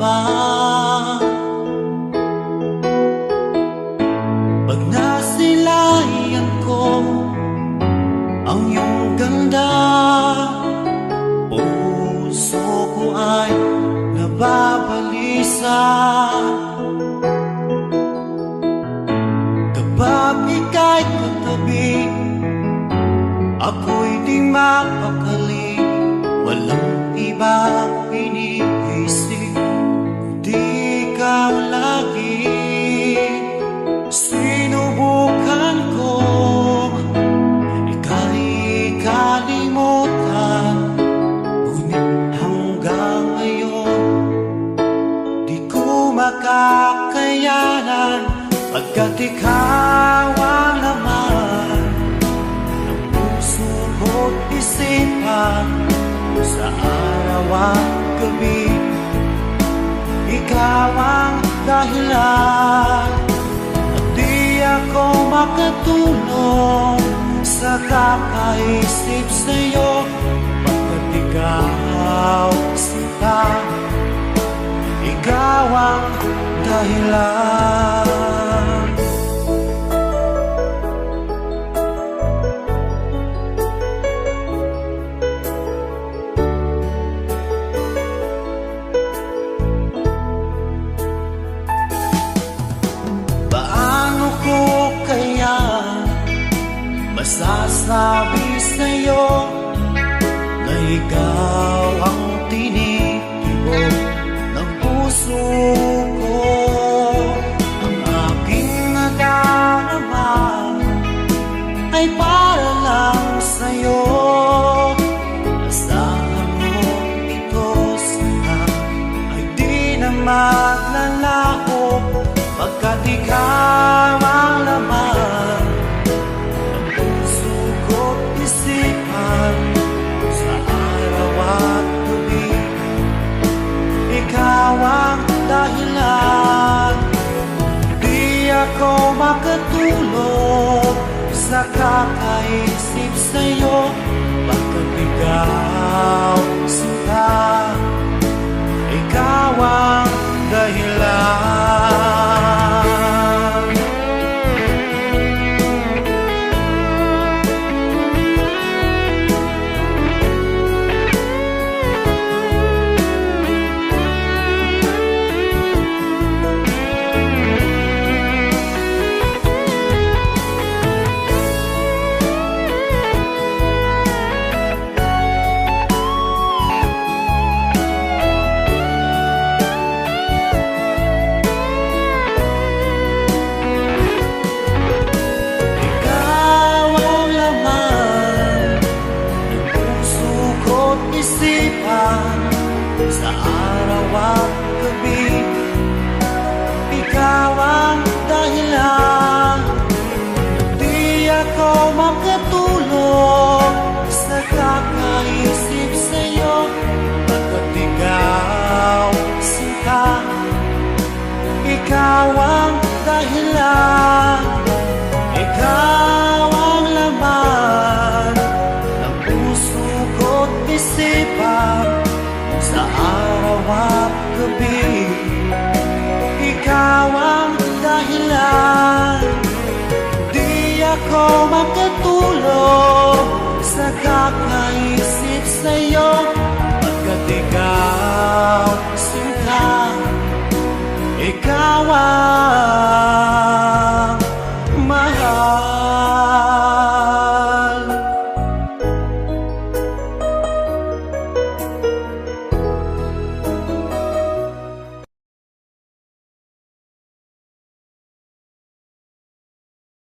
lamang. Pag nasilayan ko ang iyong ganda, puso ko ay nababalisa. Kapag ika'y katabi, ako'y di mapakali. Walang ibang iniisip, kundi ikaw lagi. Sinubukan ko ika'y kalimutan, ngunit hanggang ngayon di ko makakayanan. Pagkat ikaw ang laman ng puso ko't isipan, sa araw at gabi, ikaw ang dahilan. At di ako makatulog sa kakaisip sa'yo, pagkat ikaw sinta, ikaw ang dahilan. Masasabi sa'yo na ikaw ang tinitibok ng puso ko. Ang aking nadarama ay para lang sa'yo. Asahan mo ito sana ay di na maglalaho, pagkat ikaw ang laman sa araw at gabi. Ikaw ang dahilan. Di ako makatulog sa kakaisip sa'yo, pagkat ikaw sinta, ikaw ang dahilan. Sa araw at gabi, ikaw ang dahilan. Di ako makatulog sa kakaisip sa'yo, pagkat ikaw sinta, ikaw ang dahilan. Ikaw ang laman ng puso ko't isipan, sa araw at gabi. Ikaw ang dahilan. Di ako makatulog sa kakaisip sa'yo, pagkat ikaw sinta, ikaw ang